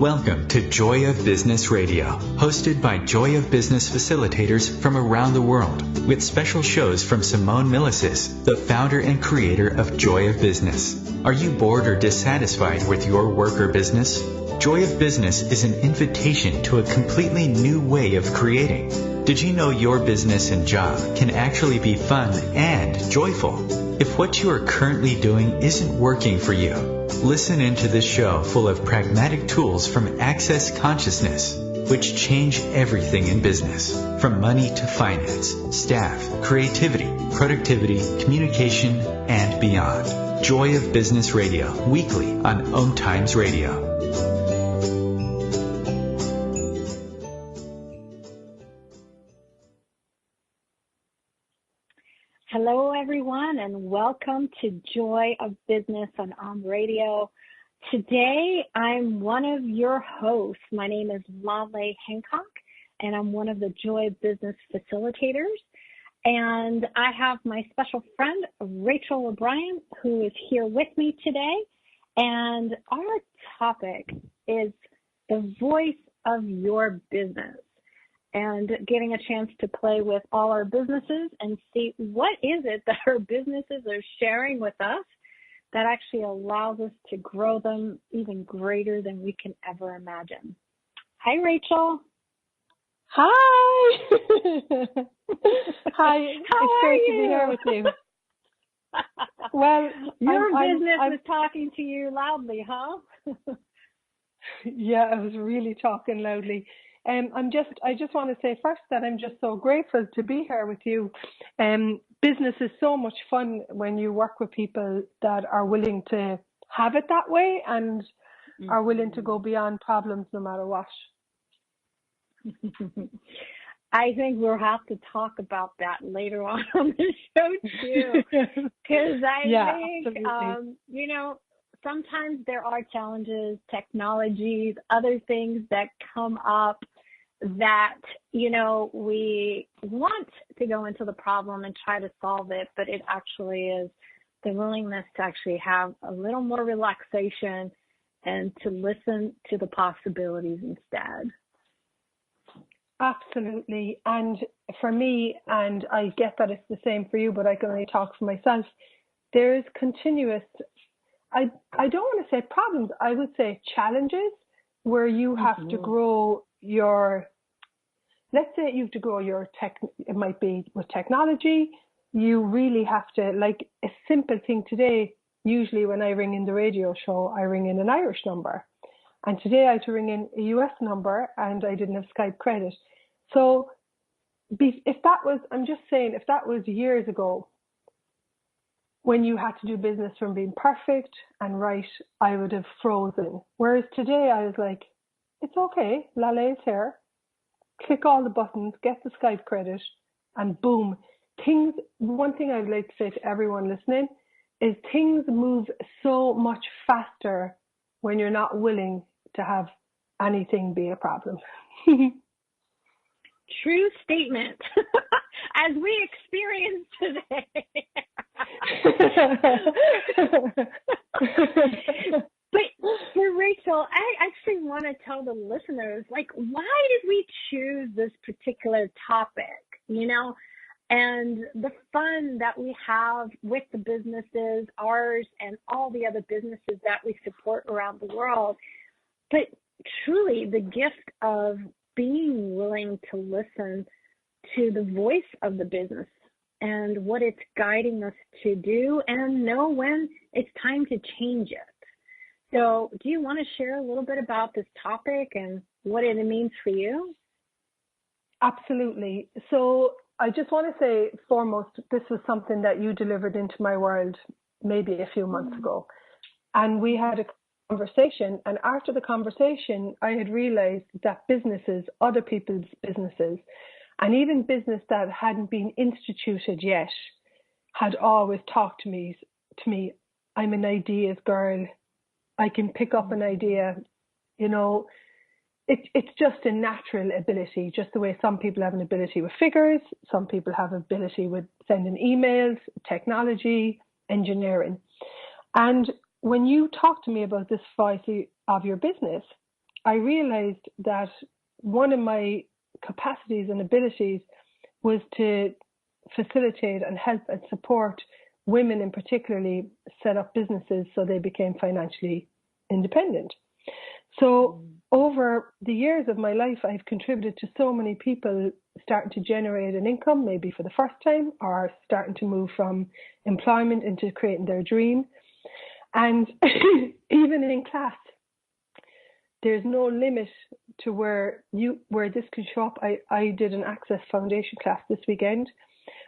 Welcome to Joy of Business Radio, hosted by Joy of Business facilitators from around the world, with special shows from Simone Milicis, the founder and creator of Joy of Business. Are you bored or dissatisfied with your work or business? Joy of Business is an invitation to a completely new way of creating. Did you know your business and job can actually be fun and joyful? If what you are currently doing isn't working for you, listen into this show full of pragmatic tools from Access Consciousness, which change everything in business, from money to finance, staff, creativity, productivity, communication, and beyond. Joy of Business Radio, weekly on OMTimes Radio. Hello, everyone, and welcome to Joy of Business on Radio. Today, I'm one of your hosts. My name is Laleh Hancock, and I'm one of the Joy of Business facilitators. And I have my special friend, Rachael O'Brien, who is here with me today. And our topic is the voice of your business, and getting a chance to play with all our businesses and see what is it that our businesses are sharing with us that actually allows us to grow them even greater than we can ever imagine. Hi, Rachael. Hi. Hi. It's great to be here with you. Well, your business is talking to you loudly, huh? Yeah, I was really talking loudly. I just want to say first that I'm just so grateful to be here with you. Business is so much fun when you work with people that are willing to have it that way and are willing to go beyond problems no matter what. I think we'll have to talk about that later on the show too, because I think, sometimes there are challenges, technologies, other things that come up that, we want to go into the problem and try to solve it, but it actually is the willingness to actually have a little more relaxation and to listen to the possibilities instead. Absolutely. And for me, and I get that it's the same for you, but I can only talk for myself, there's continuous, I don't want to say problems, I would say challenges where you have to grow your, let's say you have to grow your tech, it might be with technology, you really have to, like a simple thing today, usually when I ring in the radio show, I ring in an Irish number. And today I had to ring in a US number and I didn't have Skype credit. So if that was, I'm just saying, if that was years ago, when you had to do business from being perfect and right, I would have frozen. Whereas today I was like, it's okay, Laleh is here. Click all the buttons, get the Skype credit, and boom. One thing I would like to say to everyone listening is things move so much faster when you're not willing to have anything be a problem. True statement, as we experience today. But for Rachael, I actually want to tell the listeners, why did we choose this particular topic, and the fun that we have with the businesses, ours and all the other businesses that we support around the world. But truly the gift of being willing to listen to the voice of the business and what it's guiding us to do and know when it's time to change it. So do you want to share a little bit about this topic and what it means for you? Absolutely. So I just want to say foremost, this was something that you delivered into my world maybe a few months ago. And we had a conversation, and after the conversation, I had realized that businesses, other people's businesses, and even business that hadn't been instituted yet, had always talked to me, I'm an ideas girl. I can pick up an idea. It's just a natural ability, just the way some people have an ability with figures, some people have ability with sending emails, technology, engineering. And when you talk to me about this voice of your business, I realized that one of my capacities and abilities was to facilitate and help and support women in particularly set up businesses so they became financially independent. So over the years of my life, I've contributed to so many people starting to generate an income, maybe for the first time, or starting to move from employment into creating their dream. And even in class, there's no limit to where this can show up. I did an Access Foundation class this weekend,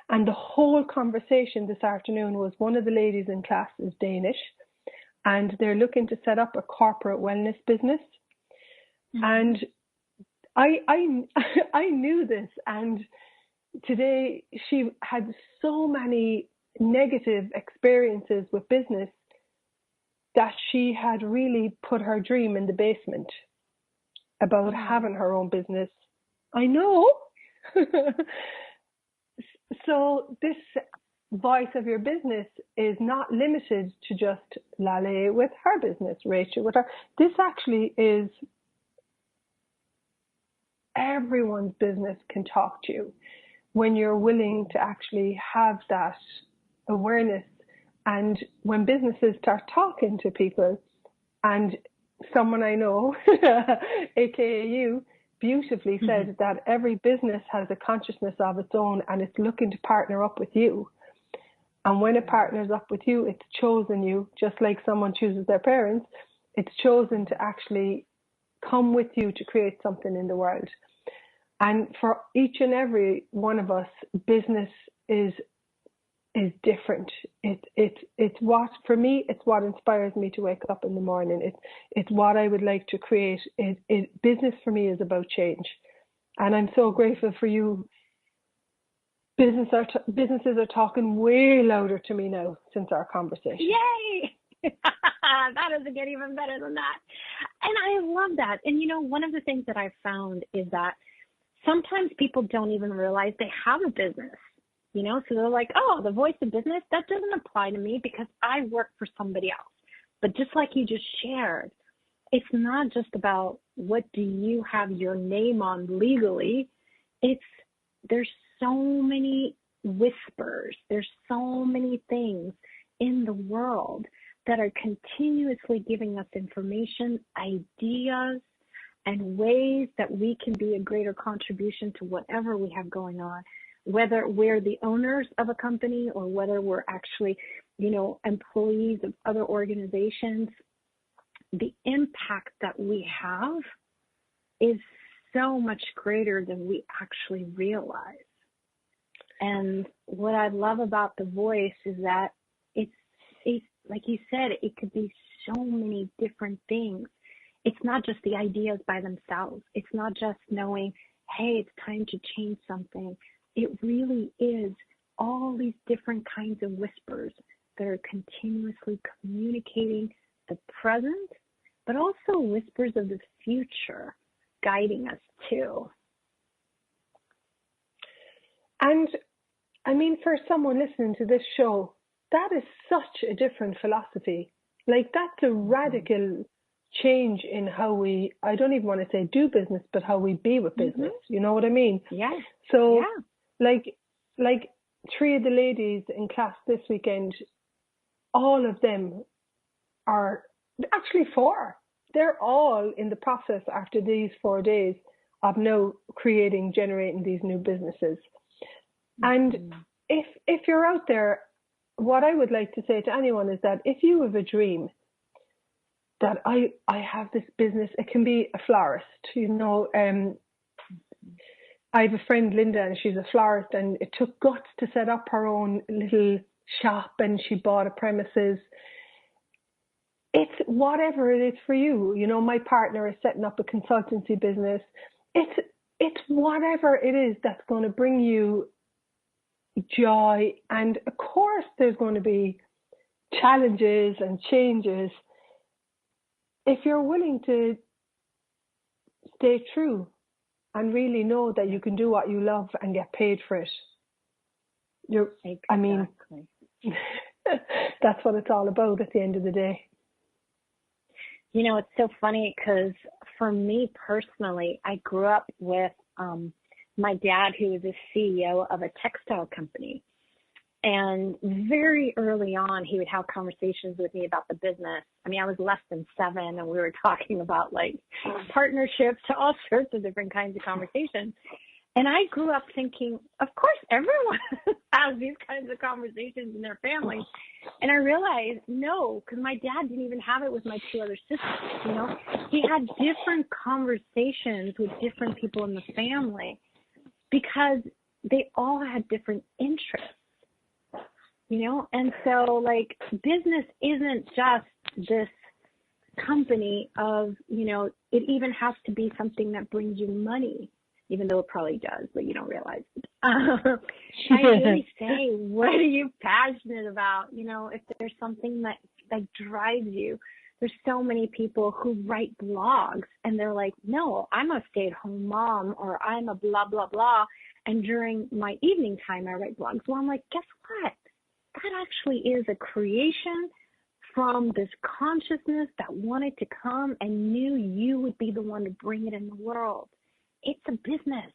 and the whole conversation this afternoon was one of the ladies in class is Danish, and they're looking to set up a corporate wellness business. And I knew this, and today she had so many negative experiences with business that she had really put her dream in the basement about having her own business. I know. So this voice of your business is not limited to just Laleh with her business, Rachael with her. This actually is everyone's business can talk to you when you're willing to actually have that awareness. And when businesses start talking to people, and someone I know, aka you, beautifully said that every business has a consciousness of its own and it's looking to partner up with you. And when it partners up with you, it's chosen you, just like someone chooses their parents, it's chosen to actually come with you to create something in the world. And for each and every one of us, business is different. It's what, for me, it's what inspires me to wake up in the morning. It's what I would like to create. Business for me is about change. And I'm so grateful for you. Businesses are talking way louder to me now since our conversation. Yay! That doesn't get even better than that. And I love that. And you know, one of the things that I've found is that sometimes people don't even realize they have a business. You know, so they're like, oh, the voice of business, that doesn't apply to me because I work for somebody else. But just like you just shared, it's not just about what do you have your name on legally. There's so many whispers. There's so many things in the world that are continuously giving us information, ideas, and ways that we can be a greater contribution to whatever we have going on. Whether we're the owners of a company or whether we're actually, you know, employees of other organizations, the impact that we have is so much greater than we actually realize. And what I love about the voice is that it's like you said, it could be so many different things. It's not just the ideas by themselves. It's not just knowing, hey, it's time to change something. It really is all these different kinds of whispers that are continuously communicating the present, but also whispers of the future guiding us too. And I mean, for someone listening to this show, that is such a different philosophy. Like, that's a radical change in how we, I don't even want to say do business, but how we be with business. You know what I mean? Yeah. So, like 3 of the ladies in class this weekend, all of them are, actually 4, they're all in the process after these 4 days of now generating these new businesses. And if you're out there, what I would like to say to anyone is that if you have a dream that I have this business, it can be a florist, you know, I have a friend, Linda, and she's a florist, and it took guts to set up her own little shop, and she bought a premises. It's whatever it is for you. You know, my partner is setting up a consultancy business. It's whatever it is that's going to bring you joy. And of course, there's going to be challenges and changes. If you're willing to stay true and really know that you can do what you love and get paid for it. Exactly. I mean, that's what it's all about at the end of the day. It's so funny because for me personally, I grew up with my dad, who was a CEO of a textile company. And very early on, he would have conversations with me about the business. I mean, I was less than 7, and we were talking about like partnerships, all sorts of different kinds of conversations. And I grew up thinking, of course, everyone has these kinds of conversations in their families. And I realized, no, because my dad didn't even have it with my 2 other sisters. He had different conversations with different people in the family because they all had different interests. And so like business isn't just this company of, it even has to be something that brings you money, even though it probably does, but you don't realize it. I really say, what are you passionate about? If there's something that drives you. There's so many people who write blogs and they're like, no, I'm a stay-at-home mom, or I'm a blah, blah, blah. And during my evening time, I write blogs. Well, I'm like, guess what? That actually is a creation from this consciousness that wanted to come and knew you would be the one to bring it in the world. It's a business.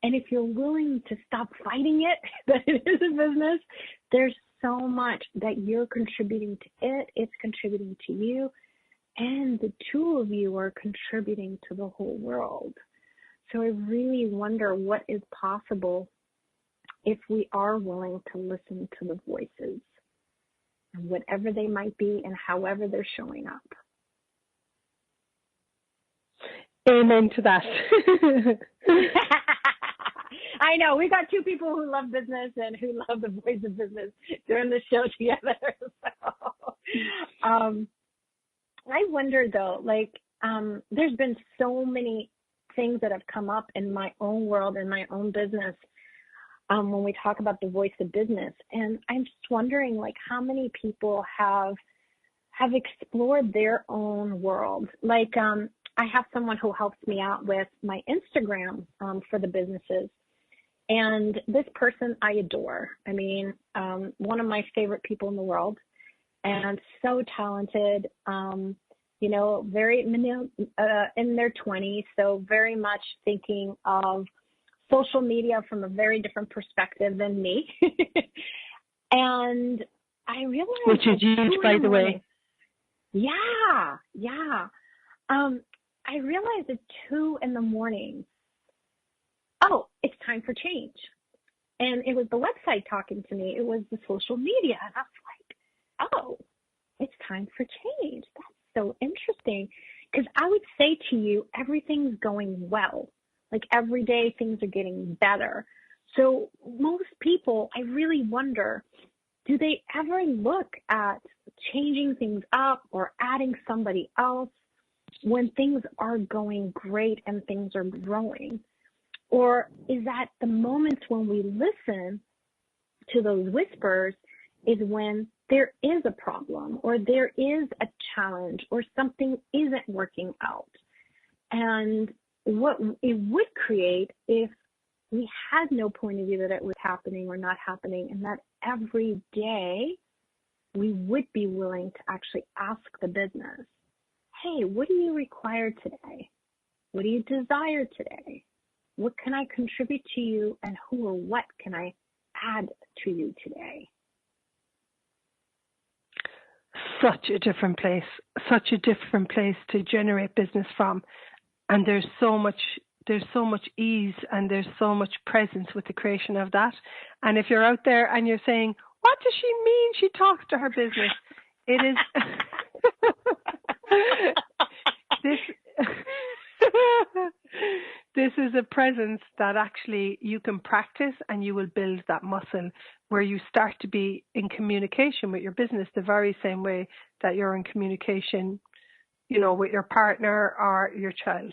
And if you're willing to stop fighting it, that it is a business, there's so much that you're contributing to it. It's contributing to you. And the 2 of you are contributing to the whole world. So I really wonder what is possible if we are willing to listen to the voices, and whatever they might be and however they're showing up. Amen to that. I know. We got 2 people who love business and who love the voice of business doing the show together. So, I wonder, though, there's been so many things that have come up in my own world, in my own business, when we talk about the voice of business. And I'm just wondering, how many people have explored their own world. I have someone who helps me out with my Instagram for the businesses. And this person I adore. I mean, one of my favorite people in the world, and so talented, very in their 20s, so very much thinking of social media from a very different perspective than me. And I realized, which is huge, by the way. Yeah. I realized at 2 a.m, oh, it's time for change. And it was the website talking to me. It was the social media. And I was like, oh, it's time for change. That's so interesting. Because I would say to you, everything's going well. Every day things are getting better. So most people, I really wonder, do they ever look at changing things up or adding somebody else when things are going great and things are growing? Or is that the moments when we listen to those whispers is when there is a problem or there is a challenge or something isn't working out? And what it would create if we had no point of view that it was happening or not happening, and that every day we would be willing to actually ask the business, hey, what do you require today? What do you desire today? What can I contribute to you, and who or what can I add to you today? Such a different place to generate business from. And there's so much ease and there's so much presence with the creation of that. And if you're out there and you're saying, what does she mean she talks to her business? It is this is a presence that actually you can practice, and you will build that muscle where you start to be in communication with your business the very same way that you're in communication, with your partner or your child.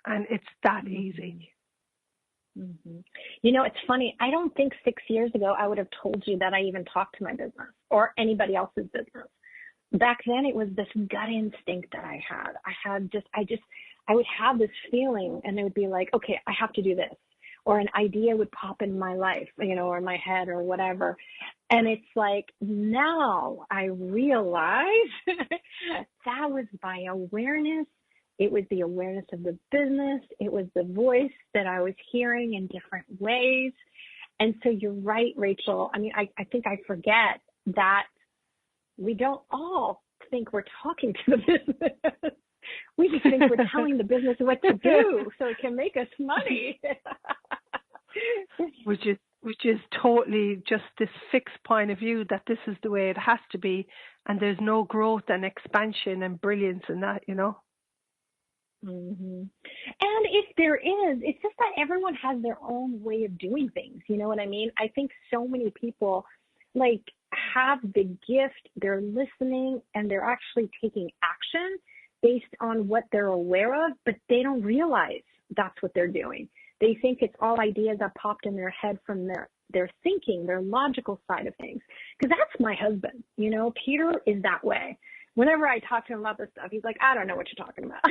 And it's that easy. Mm-hmm. It's funny. I don't think 6 years ago I would have told you that I even talked to my business or anybody else's business. Back then it was this gut instinct that I had. I would have this feeling, and it would be like, okay, I have to do this. or an idea would pop in my life, or in my head or whatever. And it's like, now I realize that was my awareness. It was the awareness of the business. It was the voice that I was hearing in different ways. And so you're right, Rachel. I mean, I think I forget that we don't all think we're talking to the business. We just think we're telling the business what to do so it can make us money. Which is totally just this fixed point of view that this is the way it has to be, and there's no growth and expansion and brilliance in that, Mm-hmm. And if there is, it's just that everyone has their own way of doing things. You know what I mean? I think so many people have the gift, they're listening, and they're actually taking action based on what they're aware of, but they don't realize that's what they're doing. They think it's all ideas that popped in their head from their thinking, their logical side of things. Because that's my husband. Peter is that way. Whenever I talk to him about this stuff, he's like, I don't know what you're talking about.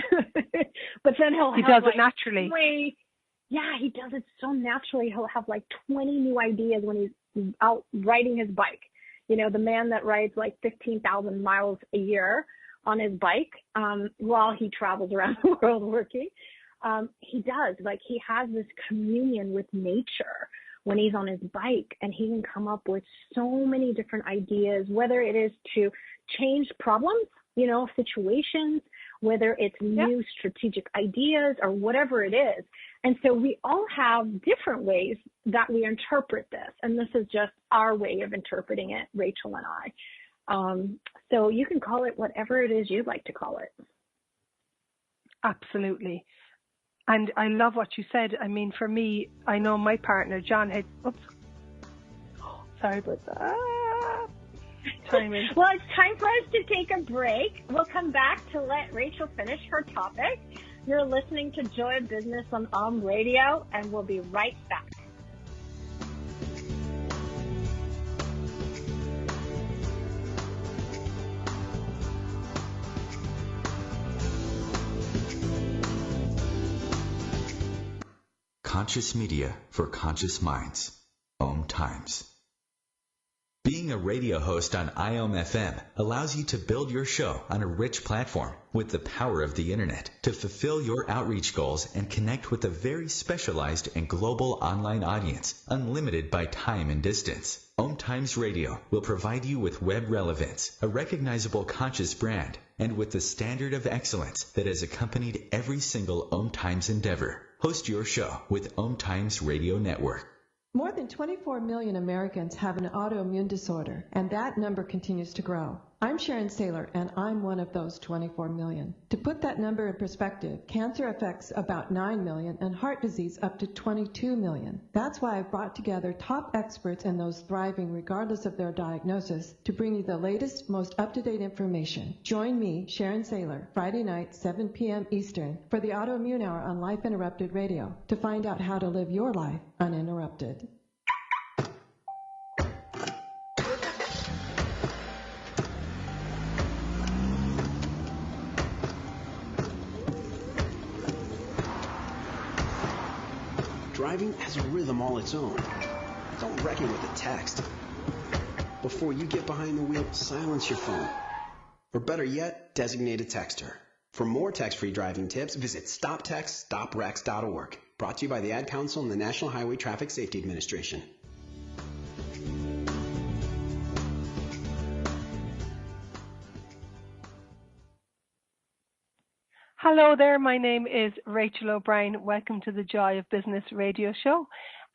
But then he does it naturally. He does it so naturally. He'll have 20 new ideas when he's out riding his bike. The man that rides 15,000 miles a year on his bike while he travels around the world working. He does. He has this communion with nature when he's on his bike, and he can come up with so many different ideas, whether it is to change problems, situations, whether it's new strategic ideas or whatever it is. And so we all have different ways that we interpret this. And this is just our way of interpreting it, Rachel and I. So you can call it whatever it is you'd like to call it. Absolutely. And I love what you said. I mean, for me, I know my partner, John, sorry about that. Timing. Well, it's time for us to take a break. We'll come back to let Rachel finish her topic. You're listening to Joy of Business on OM Radio, and we'll be right back. Conscious media for conscious minds. OMTimes. Being a radio host on IOM FM allows you to build your show on a rich platform with the power of the internet to fulfill your outreach goals and connect with a very specialized and global online audience, unlimited by time and distance. OMTimes Radio will provide you with web relevance, a recognizable conscious brand, and with the standard of excellence that has accompanied every single OMTimes endeavor. Host your show with OMTimes Radio Network. More than 24 million Americans have an autoimmune disorder, and that number continues to grow. I'm Sharon Saylor, and I'm one of those 24 million. To put that number in perspective, cancer affects about 9 million and heart disease up to 22 million. That's why I've brought together top experts and those thriving regardless of their diagnosis to bring you the latest, most up-to-date information. Join me, Sharon Saylor, Friday night, 7 p.m. Eastern, for the Autoimmune Hour on Life Interrupted Radio to find out how to live your life uninterrupted. Driving has a rhythm all its own. Don't wreck it with a text. Before you get behind the wheel, silence your phone. Or better yet, designate a texter. For more text-free driving tips, visit stoptextstoprex.org. Brought to you by the Ad Council and the National Highway Traffic Safety Administration. Hello there, my name is Rachael O'Brien. Welcome to the Joy of Business radio show.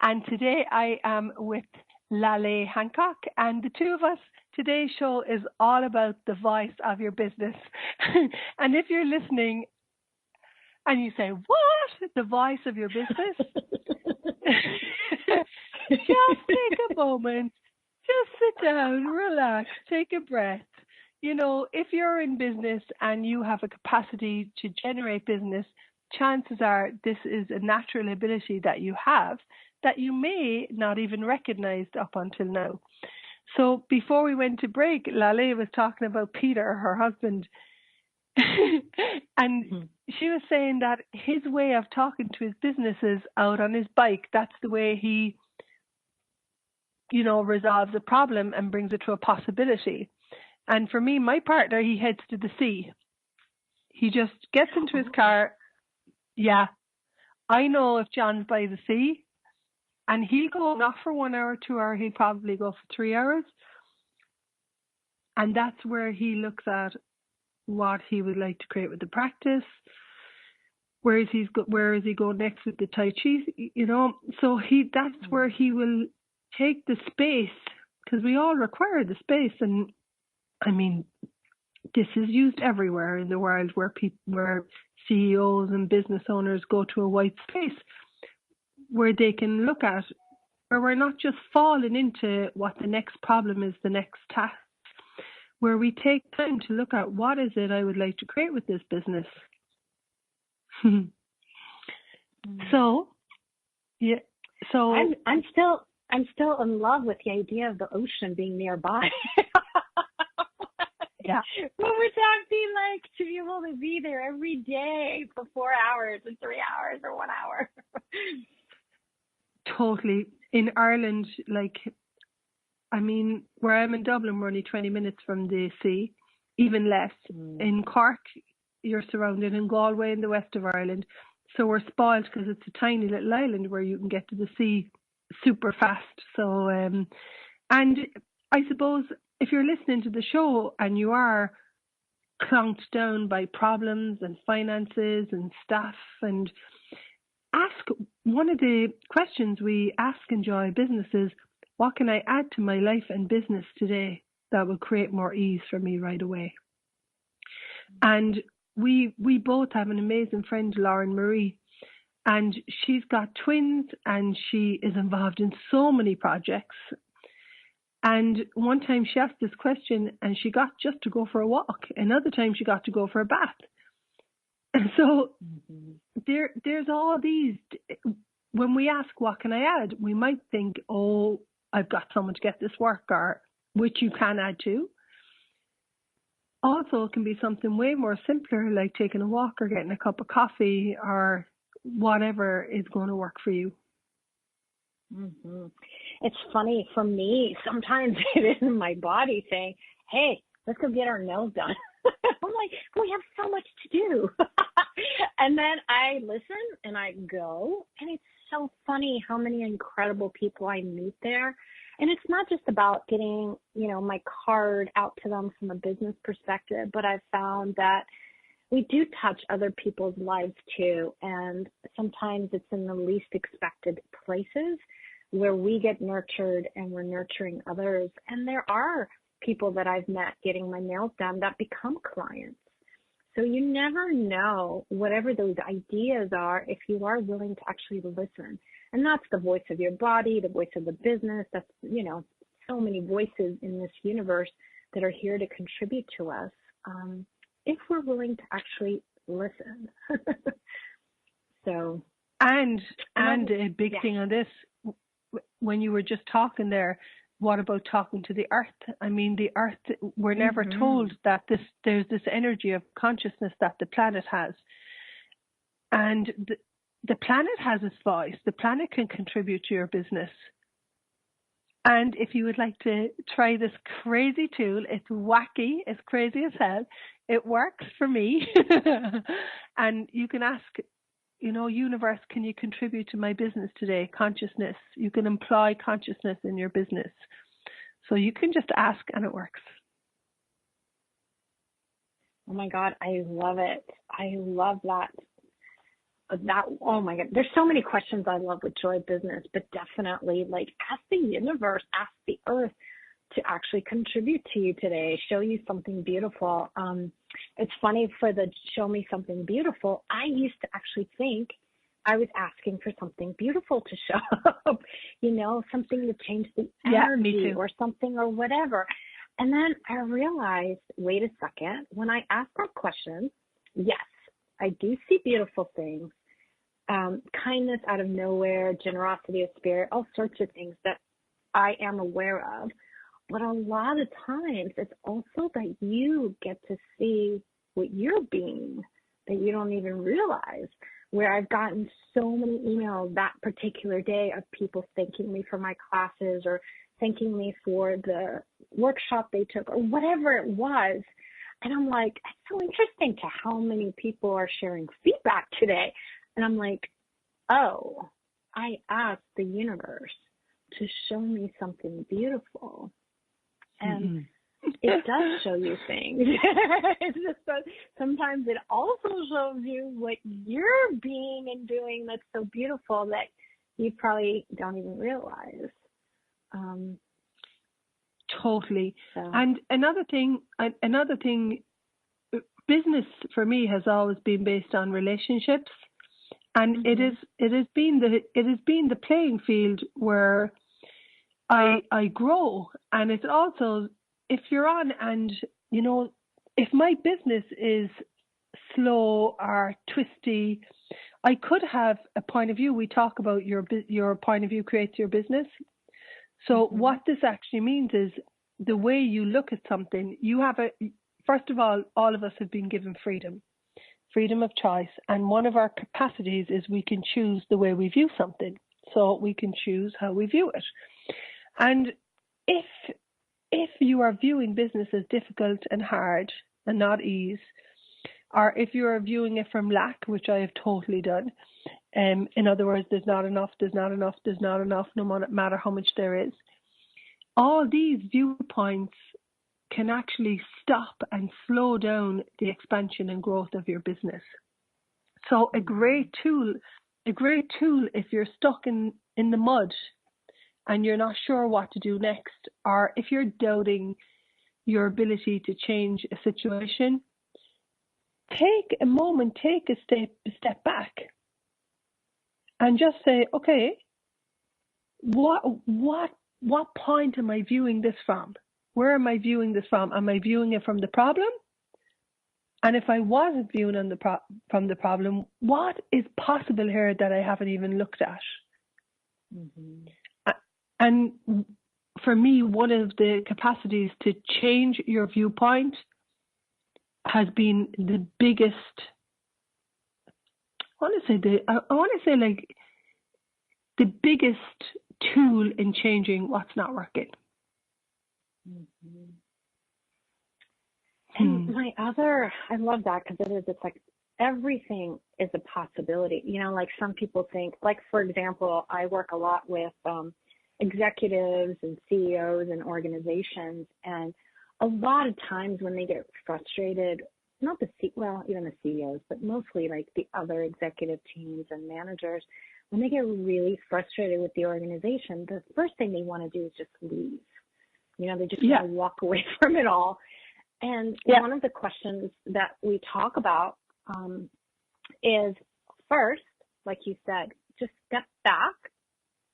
And today I am with Laleh Hancock, and the two of us, today's show is all about the voice of your business. And if you're listening and you say, what? The voice of your business? Just take a moment, just sit down, relax, take a breath. You know, if you're in business and you have a capacity to generate business, chances are this is a natural ability that you have that you may not even recognize up until now. So before we went to break, Laleh was talking about Peter, her husband, And she was saying that his way of talking to his business is out on his bike. That's the way he, resolves a problem and brings it to a possibility. And for me, my partner, he heads to the sea. He just gets into his car. Yeah. I know if John's by the sea, and he'll go not for 1 hour, 2 hours, he'll probably go for 3 hours. And that's where he looks at what he would like to create with the practice. Where is he going next with the Tai Chi? So that's where he will take the space, because we all require the space. And I mean, this is used everywhere in the world where CEOs and business owners go to a white space where they can look at, where we're not just falling into what the next problem is, the next task, where we take time to look at what is it I would like to create with this business. So, yeah. So I'm still in love with the idea of the ocean being nearby. Yeah. When we're talking like to be able to be there every day for 4 hours or 3 hours or 1 hour. Totally. In Ireland, where I'm in Dublin, we're only 20 minutes from the sea, even less. In Cork, you're surrounded, in Galway in the west of Ireland. So we're spoiled because it's a tiny little island where you can get to the sea super fast. So, and I suppose if you're listening to the show and you are clunked down by problems and finances and staff, and ask, one of the questions we ask in Joy Business is, what can I add to my life and business today that will create more ease for me right away? And we both have an amazing friend, Lauren Marie, and she's got twins and she is involved in so many projects. And one time she asked this question and she got just to go for a walk. Another time she got to go for a bath. And so there's all these, when we ask, what can I add? We might think, oh, I've got someone to get this work, or which you can add to. Also, it can be something way more simpler, like taking a walk or getting a cup of coffee or whatever is going to work for you. It's funny for me, sometimes it is my body saying, hey, let's go get our nails done. I'm like, we have so much to do. And then I listen and I go, and it's so funny how many incredible people I meet there. And it's not just about getting, my card out to them from a business perspective, but I've found that we do touch other people's lives too. And sometimes it's in the least expected places where we get nurtured and we're nurturing others. And there are people that I've met getting my nails done that become clients. So you never know, whatever those ideas are, if you are willing to actually listen. And that's the voice of your body, the voice of the business. That's, so many voices in this universe that are here to contribute to us, if we're willing to actually listen. So, and a big thing on this, when you were just talking there, what about talking to the earth? I mean, the earth, we're never told that there's this energy of consciousness that the planet has. And the planet has its voice. The planet can contribute to your business. And if you would like to try this crazy tool, it's wacky, it's crazy as hell. It works for me. And you can ask, universe, can you contribute to my business today? Consciousness. You can employ consciousness in your business. So you can just ask and it works. Oh my God, I love it. I love that. Oh my God, there's so many questions I love with Joy Business, but definitely ask the universe, ask the earth to actually contribute to you today, show you something beautiful. It's funny, for the show me something beautiful, I used to actually think I was asking for something beautiful to show up, something to change the energy or something or whatever. And then I realized, wait a second, when I ask that question, yes, I do see beautiful things, kindness out of nowhere, generosity of spirit, all sorts of things that I am aware of. But a lot of times it's also that you get to see what you're being that you don't even realize. Where I've gotten so many emails that particular day of people thanking me for my classes or thanking me for the workshop they took or whatever it was. And I'm like, it's so interesting to how many people are sharing feedback today. And I'm like, oh, I asked the universe to show me something beautiful. And it does show you things. It's just that sometimes it also shows you what you're being and doing that's so beautiful that you probably don't even realize. Totally. So. And another thing, business for me has always been based on relationships, and it has been the playing field where I grow. And it's also, if you're on, and you know, if my business is slow or twisty, I could have a point of view. We talk about your point of view creates your business. So what this actually means is the way you look at something, first of all of us have been given freedom of choice. And one of our capacities is we can choose the way we view something. So we can choose how we view it. And if you are viewing business as difficult and hard and not ease, or if you are viewing it from lack, which I have totally done, in other words, there's not enough, no matter how much there is. All these viewpoints can actually stop and slow down the expansion and growth of your business. So a great tool if you're stuck in the mud and you're not sure what to do next, or if you're doubting your ability to change a situation, take a moment, take a step back. And just say, okay, what point am I viewing this from? Where am I viewing this from? Am I viewing it from the problem? And if I wasn't viewing from the problem, what is possible here that I haven't even looked at? And for me, one of the capacities to change your viewpoint has been the biggest. I want to say like the biggest tool in changing what's not working. And I love that because it's like everything is a possibility. You know, like some people think, like for example, I work a lot with executives and CEOs and organizations, and a lot of times when they get frustrated, even the CEOs, but mostly like the other executive teams and managers, when they get really frustrated with the organization, the first thing they want to do is just leave. You know, they just want to walk away from it all. And one of the questions that we talk about is first, like you said, just step back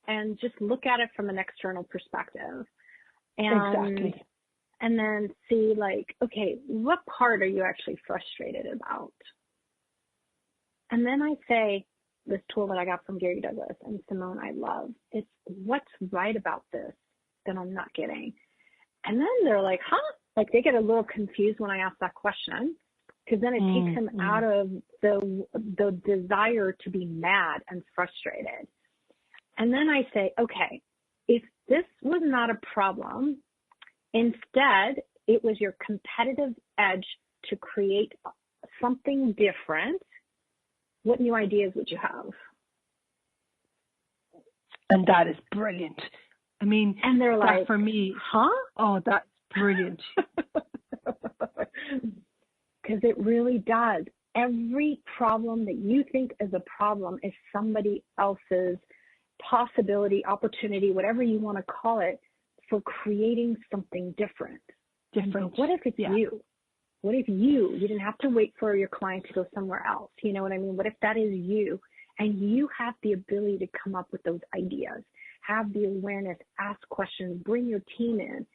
and just look at it from an external perspective. And And then see like, okay, what part are you actually frustrated about? And then I say, this tool that I got from Gary Douglas and Simone I love, it's what's right about this that I'm not getting. And then they're like, huh? Like they get a little confused when I ask that question, because then it takes them out of the desire to be mad and frustrated. And then I say, okay, if this was not a problem, instead, it was your competitive edge to create something different, what new ideas would you have? And that is brilliant. I mean, and they're like, for me, huh? Oh, that's brilliant. Because it really does. Every problem that you think is a problem is somebody else's possibility, opportunity, whatever you want to call it, for creating something different. So what if it's you? What if you didn't have to wait for your client to go somewhere else? You know what I mean? What if that is you and you have the ability to come up with those ideas, have the awareness, ask questions, bring your team in?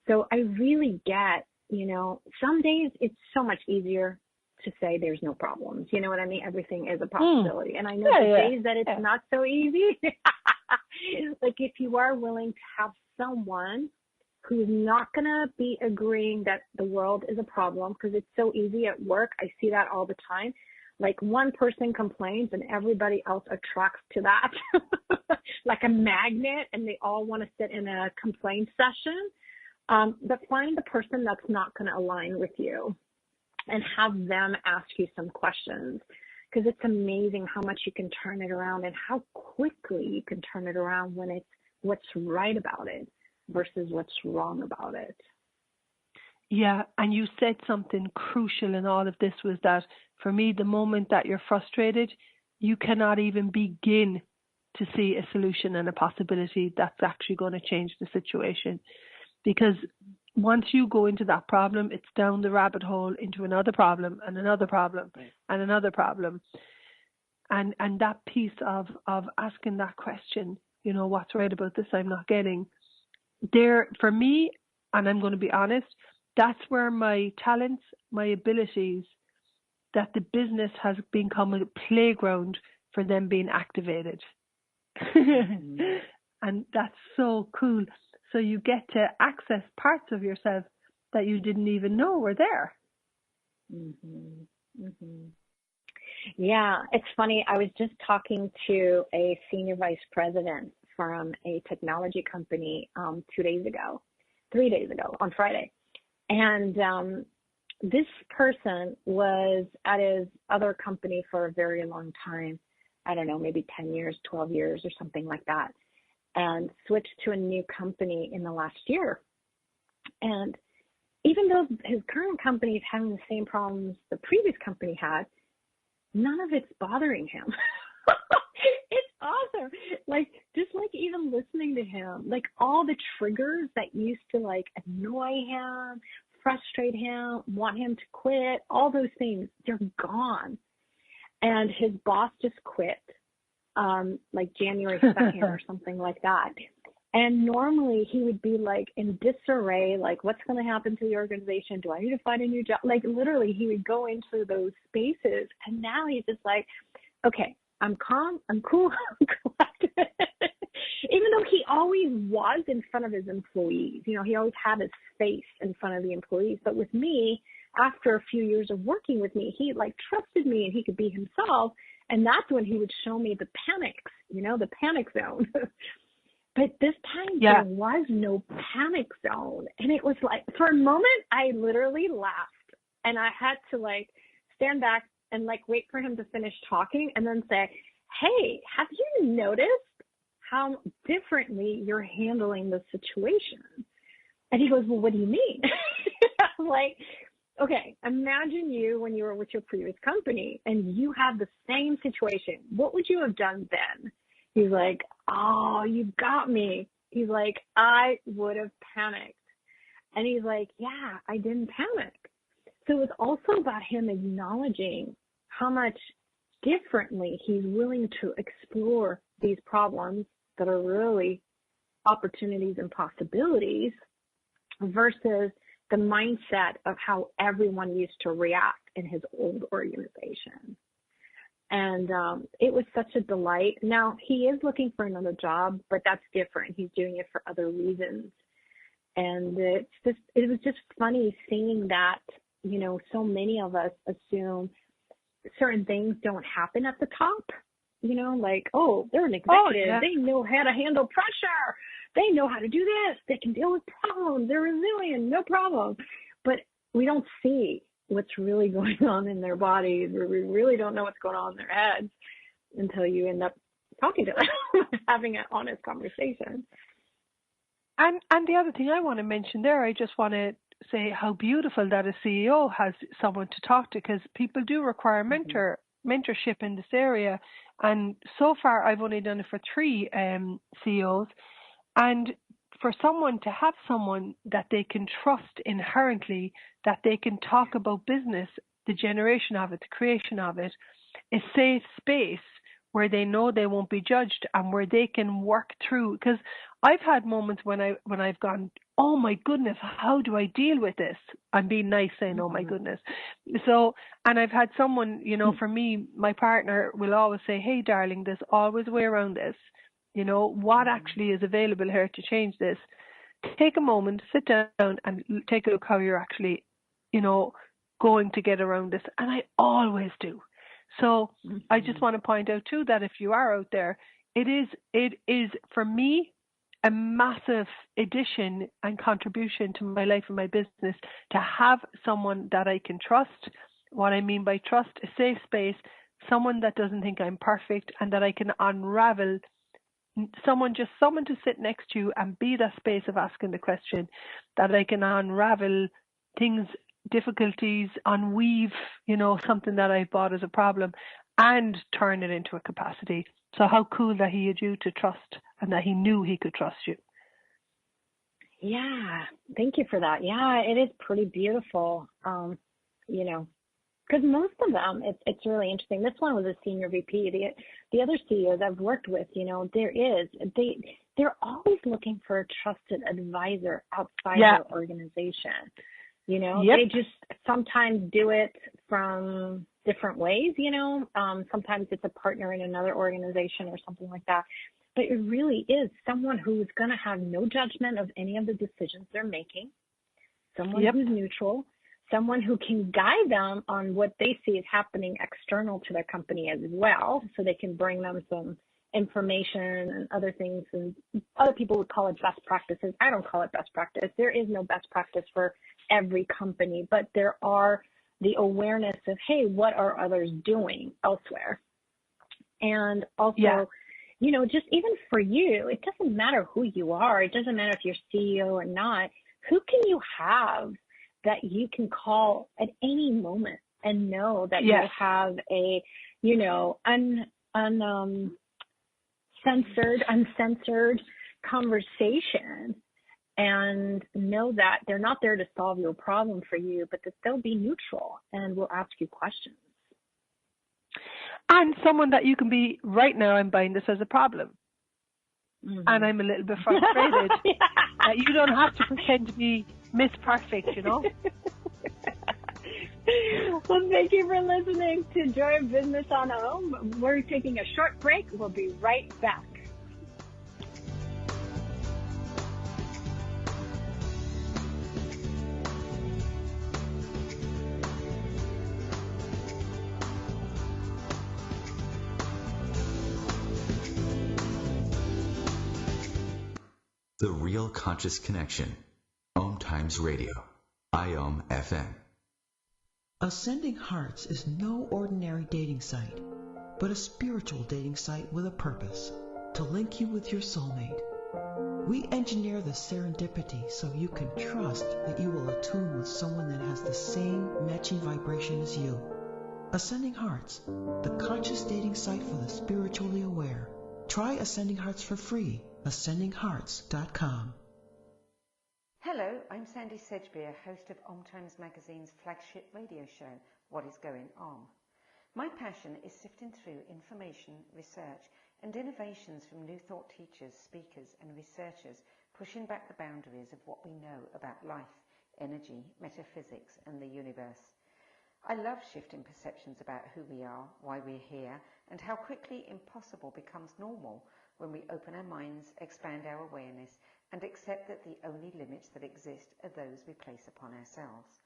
So I really get, you know, some days it's so much easier to say there's no problems. You know what I mean? Everything is a possibility. And I know days that it's not so easy. Like if you are willing to have someone who's not going to be agreeing that the world is a problem, because it's so easy at work. I see that all the time. Like one person complains and everybody else attracts to that like a magnet, and they all want to sit in a complaint session. But find the person that's not going to align with you and have them ask you some questions, because it's amazing how much you can turn it around and how quickly you can turn it around when it's what's right about it versus what's wrong about it. Yeah, and you said something crucial in all of this, was that for me, the moment that you're frustrated, you cannot even begin to see a solution and a possibility that's actually going to change the situation. Because once you go into that problem, it's down the rabbit hole into another problem and another problem and another problem. And that piece of asking that question, you know, what's right about this I'm not getting, there, for me, and I'm going to be honest, that's where my talents, my abilities, that the business has become a playground for them being activated. And that's so cool. So you get to access parts of yourself that you didn't even know were there. Yeah, it's funny. I was just talking to a senior vice president from a technology company 3 days ago, on Friday. And this person was at his other company for a very long time. I don't know, maybe 10 years, 12 years or something like that, and switched to a new company in the last year. And even though his current company is having the same problems the previous company had, none of it's bothering him. It's awesome. Like, just like even listening to him, like all the triggers that used to like annoy him, frustrate him, want him to quit, all those things, they're gone. And his boss just quit, like January 2nd or something like that. And normally he would be like in disarray, like what's going to happen to the organization? Do I need to find a new job? Like literally he would go into those spaces. And now he's just like, okay, I'm calm, I'm cool, I'm collected. Even though he always was in front of his employees, you know, he always had his face in front of the employees. But with me, after a few years of working with me, he like trusted me and he could be himself. And that's when he would show me the panics, you know, the panic zone. But this time there was no panic zone. And it was like, for a moment, I literally laughed. And I had to like stand back and like wait for him to finish talking and then say, hey, have you noticed how differently you're handling the situation? And he goes, well, what do you mean? I'm like, okay, imagine you when you were with your previous company and you had the same situation. What would you have done then? He's like, oh, you got me. He's like, I would have panicked. And he's like, yeah, I didn't panic. So it's also about him acknowledging how much differently he's willing to explore these problems that are really opportunities and possibilities versus the mindset of how everyone used to react in his old organization. And it was such a delight. Now, he is looking for another job, but that's different. He's doing it for other reasons. And it was just funny seeing that, you know, so many of us assume certain things don't happen at the top. You know, like, oh, they're an executive. They know how to handle pressure. They know how to do this. They can deal with problems. They're resilient, no problem. But we don't see what's really going on in their bodies, or we really don't know what's going on in their heads until you end up talking to them, having an honest conversation. And the other thing I want to mention there, I just want to say how beautiful that a CEO has someone to talk to, because people do require mentorship in this area. And so far, I've only done it for 3 CEOs. And for someone to have someone that they can trust inherently, that they can talk about business, the generation of it, the creation of it, a safe space where they know they won't be judged and where they can work through. Because I've had moments when I've gone, oh my goodness, how do I deal with this? I'm being nice saying, oh my goodness. So, and I've had someone, you know, for me, my partner will always say, hey darling, there's always a way around this. You know, what actually is available here to change this? take a moment, sit down and take a look how you're actually, going to get around this. And I always do. So I just want to point out too that if you are out there, it is for me a massive addition and contribution to my life and my business to have someone that I can trust. What I mean by trust, a safe space, someone that doesn't think I'm perfect and that I can unravel, someone to sit next to you and be that space of asking the question, that I can unravel things, difficulties, unweave, something that I thought as a problem and turn it into a capacity. So how cool that he had you to trust and that he knew he could trust you. Yeah, thank you for that. Yeah, it is pretty beautiful, because most of them, it's really interesting. This one was a senior VP. The other CEOs I've worked with, they're always looking for a trusted advisor outside their organization. They just sometimes do it from different ways, sometimes it's a partner in another organization or something like that. But it really is someone who's going to have no judgment of any of the decisions they're making, someone who's neutral, someone who can guide them on what they see is happening external to their company as well, so they can bring them some information and other things. And other people would call it best practices. I don't call it best practice. There is no best practice for every company, but there are the awareness of, hey, what are others doing elsewhere? And also, just even for you, it doesn't matter who you are. It doesn't matter if you're CEO or not. Who can you have that you can call at any moment and know that you'll have a, uncensored conversation, and know that they're not there to solve your problem for you, but that they'll be neutral and will ask you questions. And someone that you can be, right now I'm buying this as a problem. And I'm a little bit frustrated. You don't have to pretend to be Miss Perfect, Well, thank you for listening to Joy of Business on Home. We're taking a short break. We'll be right back. The Real Conscious Connection. OMTimes Radio. IOM FM. Ascending Hearts is no ordinary dating site, but a spiritual dating site with a purpose, to link you with your soulmate. We engineer the serendipity so you can trust that you will attune with someone that has the same matching vibration as you. Ascending Hearts, the conscious dating site for the spiritually aware. Try Ascending Hearts for free. AscendingHearts.com. Hello, I'm Sandy Sedgbeer, host of OMTimes Magazine's flagship radio show, What is Going On? My passion is sifting through information, research and innovations from new thought teachers, speakers and researchers, pushing back the boundaries of what we know about life, energy, metaphysics and the universe. I love shifting perceptions about who we are, why we're here, and how quickly impossible becomes normal when we open our minds, expand our awareness, and accept that the only limits that exist are those we place upon ourselves.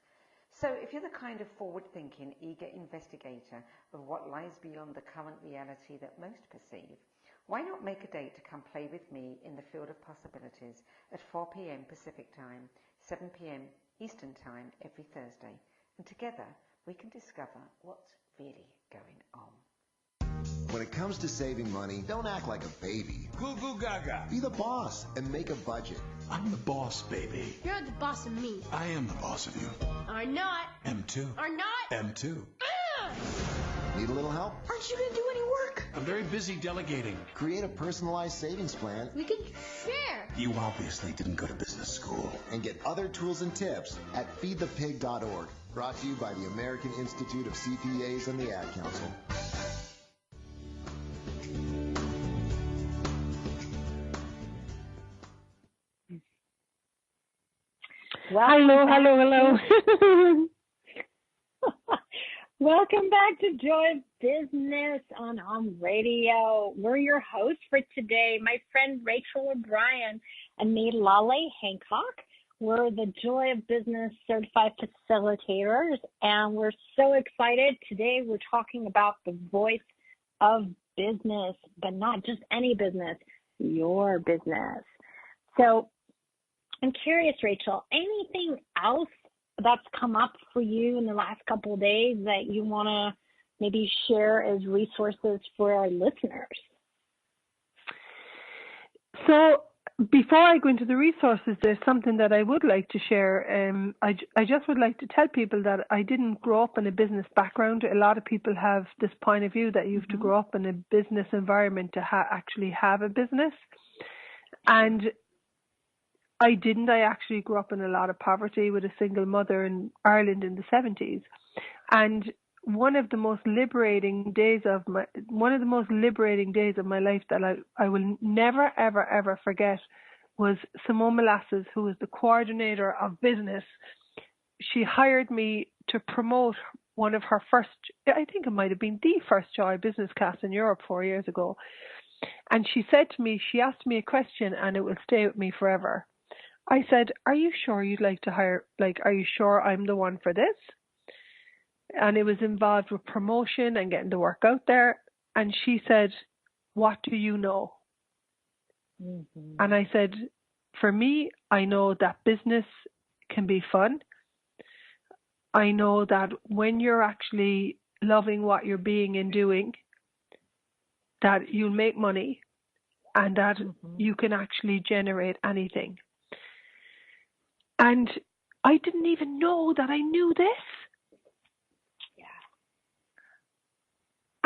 So if you're the kind of forward-thinking, eager investigator of what lies beyond the current reality that most perceive, why not make a date to come play with me in the field of possibilities at 4 p.m. Pacific Time, 7 p.m. Eastern Time every Thursday, and together we can discover what's really going on. When it comes to saving money, don't act like a baby. Goo goo gaga. Be the boss and make a budget. I'm the boss, baby. You're the boss of me. I am the boss of you. Are not. M2. Are not. M2. Need a little help? Aren't you going to do any work? I'm very busy delegating. Create a personalized savings plan. We can share. You obviously didn't go to business school. And get other tools and tips at feedthepig.org. Brought to you by the American Institute of CPAs and the Ad Council. Hello. Welcome back to Joy of Business on Home Radio. We're your hosts for today. My friend Rachael O'Brien and me, Laleh Hancock. We're the Joy of Business Certified Facilitators, and we're so excited. Today we're talking about the voice of business, but not just any business, your business. So I'm curious, Rachael, anything else that's come up for you in the last couple of days that you want to maybe share as resources for our listeners? So before I go into the resources, there's something that I would like to share. I just would like to tell people that I didn't grow up in a business background. A lot of people have this point of view that you have to grow up in a business environment to actually have a business. And I didn't. I actually grew up in a lot of poverty with a single mother in Ireland in the 70s. And one of the most liberating days of my life that I will never, ever, ever forget was Simone Molasses, who was the coordinator of business. She hired me to promote one of her first, I think it might have been the first Joy Business class in Europe 4 years ago. And she said to me, she asked me a question and it will stay with me forever. I said, are you sure you'd like to hire, are you sure I'm the one for this? And it was involved with promotion and getting the work out there. And she said, what do you know? Mm-hmm. And I said, for me, I know that business can be fun. I know that when you're actually loving what you're being and doing, that you'll make money and that you can actually generate anything. And I didn't even know that I knew this.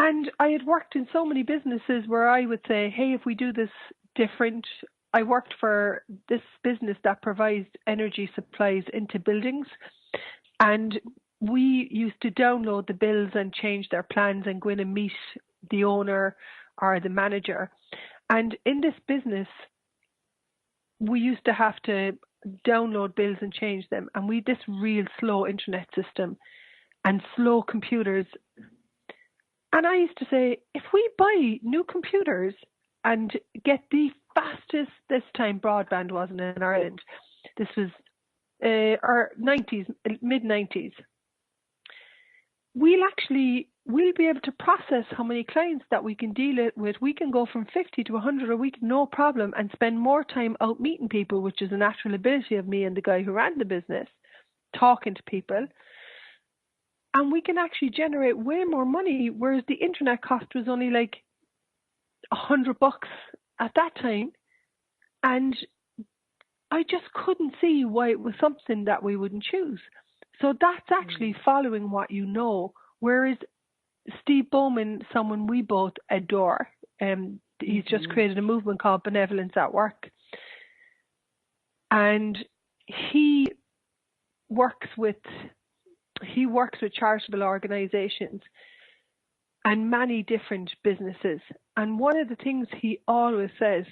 And I had worked in so many businesses where I would say, hey, if we do this different, I worked for this business that provides energy supplies into buildings. And we used to download the bills and change their plans and go in and meet the owner or the manager. And in this business, we used to have to download bills and change them. And we had this real slow internet system and slow computers. And I used to say, if we buy new computers and get the fastest, this time broadband wasn't in Ireland, this was our 90s, mid-90s, we'll be able to process how many clients that we can deal with. We can go from 50 to 100 a week, no problem, and spend more time out meeting people, which is a natural ability of me and the guy who ran the business, talking to people. And we can actually generate way more money, whereas the internet cost was only like $100 at that time. And I just couldn't see why it was something that we wouldn't choose. So that's actually following what you know. Whereas Steve Bowman, someone we both adore, he's just created a movement called Benevolence at Work. And he works with charitable organizations and many different businesses. And one of the things he always says,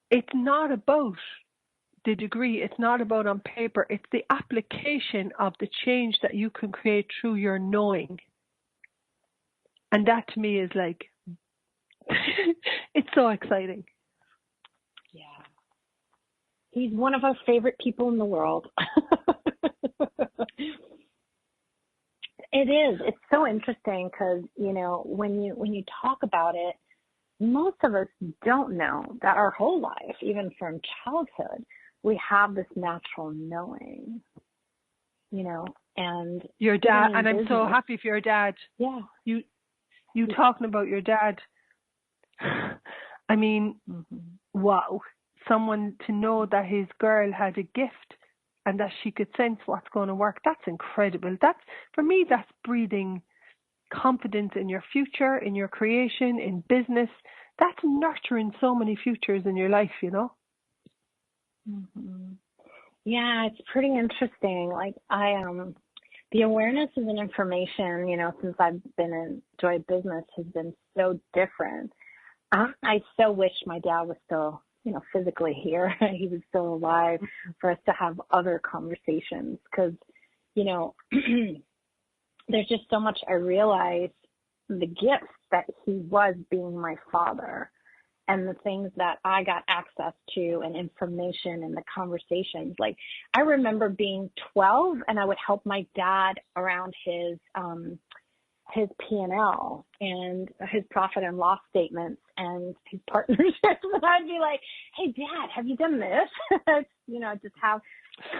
it's not about the degree, it's not about on paper, it's the application of the change that you can create through your knowing. And that to me is like, it's so exciting. Yeah. He's one of our favorite people in the world. It is. It's so interesting because, when you talk about it, most of us don't know that our whole life, even from childhood, we have this natural knowing, and your dad, and I'm so happy for your dad. Yeah. You talking about your dad. I mean, wow. Someone to know that his girl had a gift and that she could sense what's going to work. That's incredible. For me, that's breathing confidence in your future, in your creation, in business. That's nurturing so many futures in your life, Yeah, it's pretty interesting. Like the awareness of an information, since I've been in Joy Business has been so different. I so wish my dad was still, physically here. He was still alive for us to have other conversations because, there's just so much I realized the gift that he was being my father. and the things that I got access to and information and the conversations. Like, I remember being 12 and I would help my dad around his P&L and his profit and loss statements and his partnerships. And I'd be like, hey, Dad, have you done this? Just have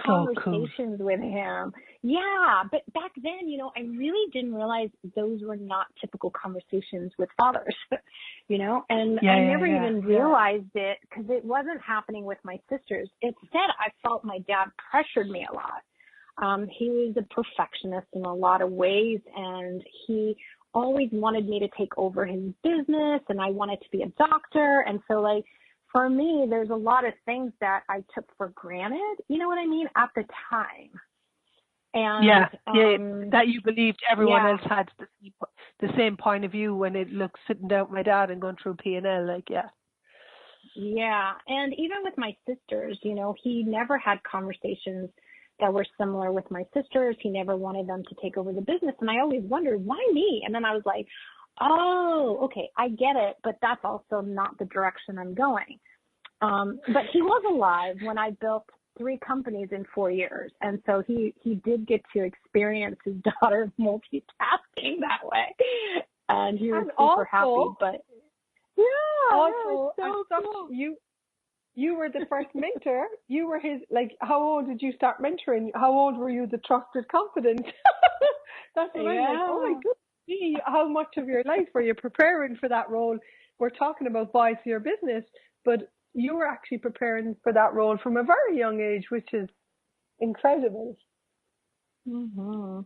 conversations with him. Yeah. But back then, I really didn't realize those were not typical conversations with fathers, and I never even realized it because it wasn't happening with my sisters. Instead, I felt my dad pressured me a lot. He was a perfectionist in a lot of ways, and he always wanted me to take over his business, and I wanted to be a doctor. And so, like, for me, there's a lot of things that I took for granted, you know what I mean, at the time. And that you believed everyone else had the same point of view when it looked sitting down with my dad and going through P&L, Yeah, and even with my sisters, he never had conversations that were similar with my sisters. He never wanted them to take over the business. And I always wondered, why me? And then I was like, oh, okay, I get it, but that's also not the direction I'm going. But he was alive when I built 3 companies in 4 years. And so he did get to experience his daughter multitasking that way. And he was super happy. But also, so cool. You were the first mentor. You were his, how old did you start mentoring? How old were you the trusted confidant? That's what I'm like, oh my goodness, see how much of your life were you preparing for that role? We're talking about Voice of Your Business, but you were actually preparing for that role from a very young age, which is incredible. Mm-hmm.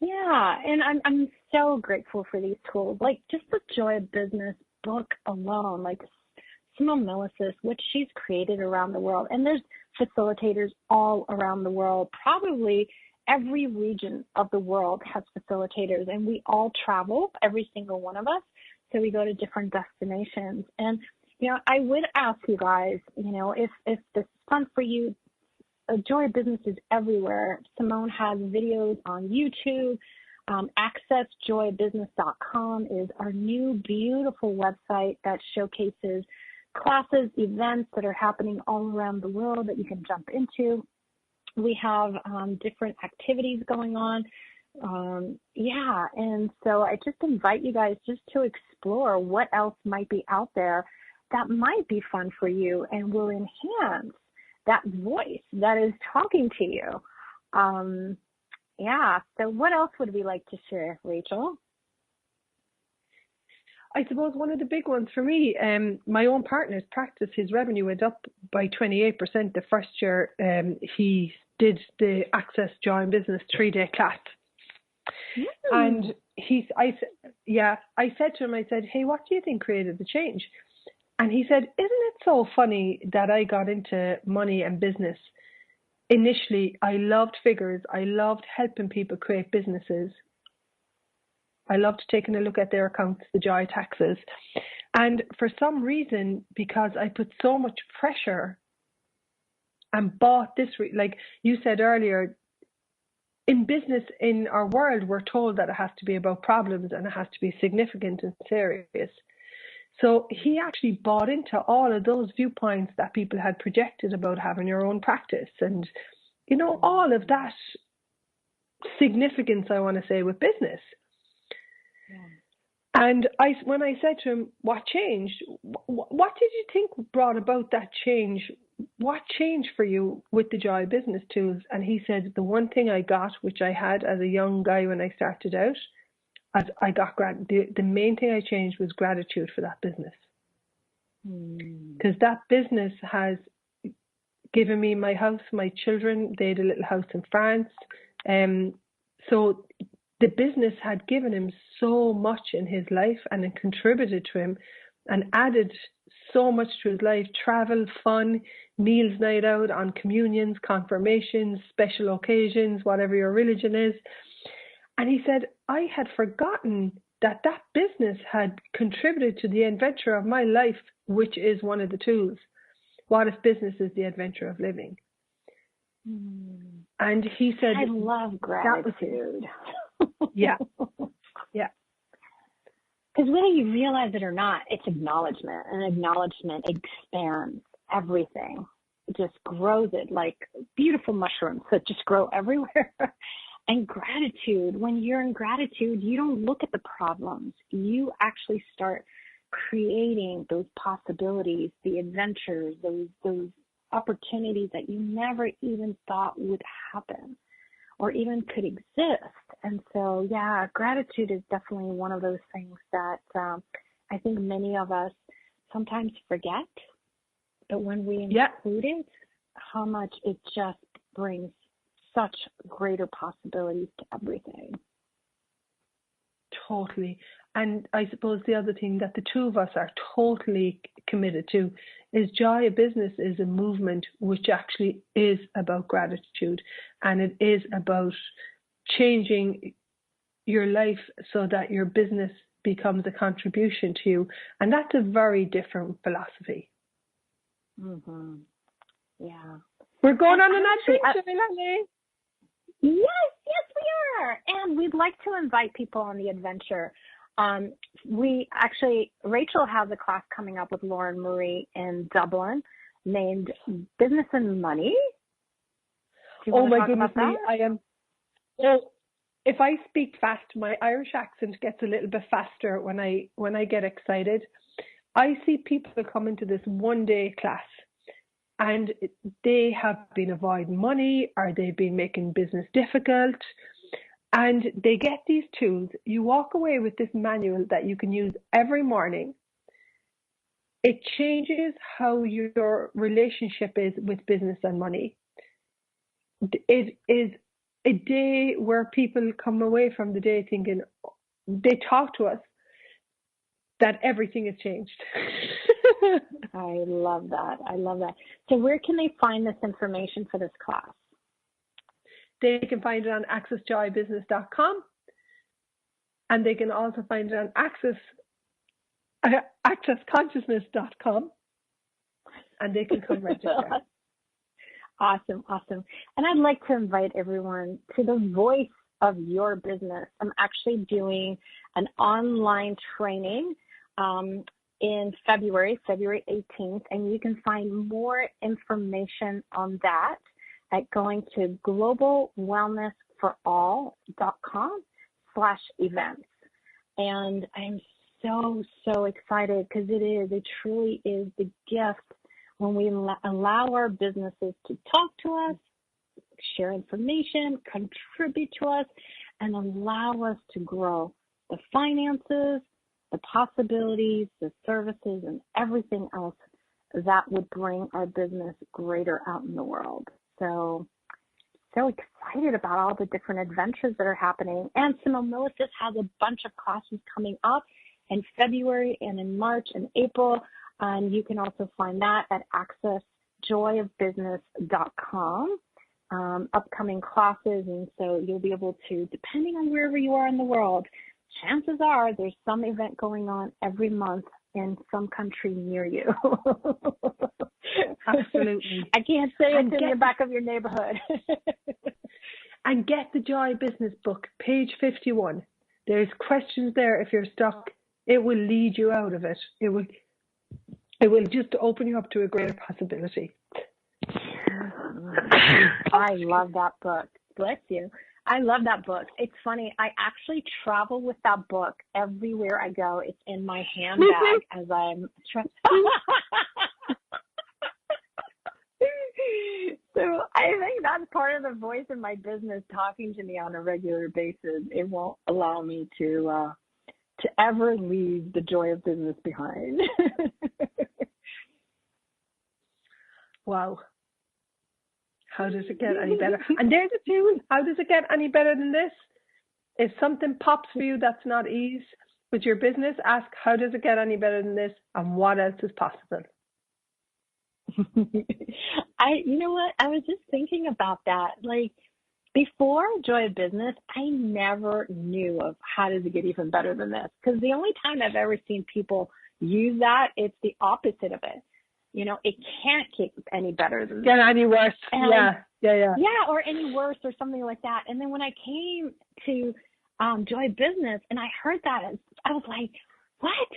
Yeah, and I'm so grateful for these tools. Like, just the Joy of Business book alone, like Simone Millicis, what she's created around the world. And there's facilitators all around the world. Probably every region of the world has facilitators, and we all travel, every single one of us. So we go to different destinations. And, I would ask you guys, if this is fun for you, Joy of Business is everywhere. Simone has videos on YouTube. AccessJoyBusiness.com is our new beautiful website that showcases classes, events that are happening all around the world that you can jump into. We have different activities going on. And so I just invite you guys just to explore what else might be out there that might be fun for you and will enhance that voice that is talking to you. So what else would we like to share, Rachel? I suppose one of the big ones for me, my own partner's practice, his revenue went up by 28% the first year he did the Access Joy Business 3-day class. And I said to him, I said, hey, what do you think created the change? And he said, isn't it so funny that I got into money and business? Initially, I loved figures. I loved helping people create businesses. I loved taking a look at their accounts, the Joy taxes. And for some reason, because I put so much pressure and bought this, like you said earlier, in business, in our world, we're told that it has to be about problems and it has to be significant and serious. So he actually bought into all of those viewpoints that people had projected about having your own practice and, all of that significance, I want to say, with business. And when I said to him, what changed? What did you think brought about that change? What changed for you with the Joy Business tools? And he said, the one thing I got, which I had as a young guy when I started out, I got the main thing I changed was gratitude for that business. Because that business has given me my house, my children. They had a little house in France. So the business had given him so much in his life, and it contributed to him and added so much to his life. Travel, fun, meals night out on communions, confirmations, special occasions, whatever your religion is. And he said, I had forgotten that business had contributed to the adventure of my life, which is one of the tools. What if business is the adventure of living? And he said, I love gratitude. Yeah. Because whether you realize it or not, it's acknowledgement, and acknowledgement expands everything. It just grows it like beautiful mushrooms that just grow everywhere. And gratitude, when you're in gratitude, you don't look at the problems. You actually start creating those possibilities, the adventures, those opportunities that you never even thought would happen or even could exist. And so, yeah, gratitude is definitely one of those things that I think many of us sometimes forget. But when we include it, how much it just brings such greater possibilities to everything. Totally. And I suppose the other thing that the two of us are totally committed to is Joy of Business is a movement which actually is about gratitude, and it is about changing your life so that your business becomes a contribution to you. And that's a very different philosophy. Mm-hmm. Yeah. We're going on an adventure, Laleh. Yes, we are. And we'd like to invite people on the adventure. Rachael has a class coming up with Lauren Marie in Dublin named Business and Money. Oh my goodness me, I am. Well, if I speak fast, my Irish accent gets a little bit faster when I get excited. I see people come into this one-day class, and they have been avoiding money, or they've been making business difficult, and they get these tools. You walk away with this manual that you can use every morning. It changes how your relationship is with business and money. It is a day where people come away from the day thinking, they talk to us, that everything has changed. I love that. So where can they find this information for this class? They can find it on accessjoybusiness.com, and they can also find it on accessconsciousness.com, and they can come register. Awesome. And I'd like to invite everyone to the voice of your business. I'm actually doing an online training in February 18th, and you can find more information on that at going to globalwellnessforall.com/events. And I'm so excited because it truly is the gift when we allow our businesses to talk to us, share information, contribute to us, and allow us to grow the finances, the possibilities, the services, and everything else that would bring our business greater out in the world. So excited about all the different adventures that are happening. And Simone Milicis has a bunch of classes coming up in February and in March and April. And you can also find that at accessjoyofbusiness.com. Upcoming classes, and so you'll be able to, depending on wherever you are in the world, chances are there's some event going on every month in some country near you. Absolutely. I can't say it's in the back of your neighborhood. And get the Joy Business book, page 51. There's questions there. If you're stuck, it will lead you out of it. It will just open you up to a greater possibility. I love that book. Bless you. I love that book. It's funny. I actually travel with that book everywhere I go. It's in my handbag as I'm So I think that's part of the voice of my business talking to me on a regular basis. It won't allow me to ever leave the joy of business behind. Wow. How does it get any better? And there's a tune. How does it get any better than this? If something pops for you that's not ease with your business, ask, how does it get any better than this? And what else is possible? You know what? I was just thinking about that. Like, before Joy of Business, I never knew of how does it get even better than this. Because the only time I've ever seen people use that, it's the opposite of it. You know, it can't get any better than get any worse. And, yeah, or any worse or something like that. And then when I came to Joy Business and I heard that, I was like, what?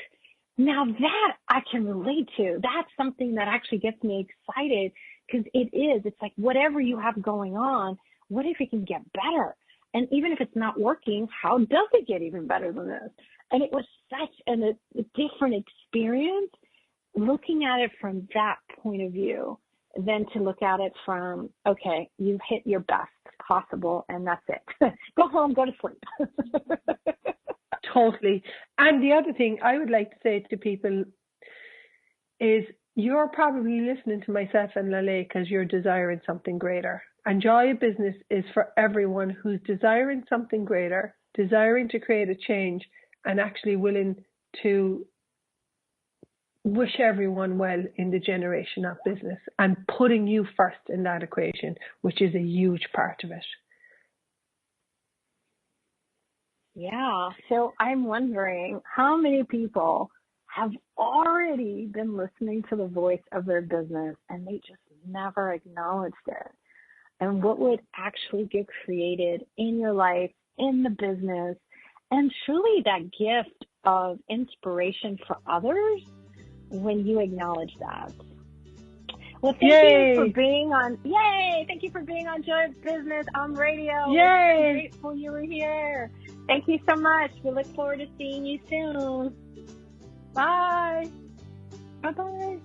Now that I can relate to. That's something that actually gets me excited because it's like whatever you have going on, what if it can get better? And even if it's not working, how does it get even better than this? And it was such a different experience looking at it from that point of view than to look at it from, okay, you've hit your best possible and that's it. Go home, go to sleep. Totally. And the other thing I would like to say to people is you're probably listening to myself and Laleh because you're desiring something greater. And Joy of Business is for everyone who's desiring something greater, desiring to create a change, and actually willing to wish everyone well in the generation of business and putting you first in that equation, which is a huge part of it. Yeah. So I'm wondering how many people have already been listening to the voice of their business and they just never acknowledged it. And what would actually get created in your life, in the business, and truly that gift of inspiration for others when you acknowledge that. Well, thank you for being on. Thank you for being on Joy of Business on radio. Yay! We're grateful you were here. Thank you so much. We look forward to seeing you soon. Bye. Bye-bye.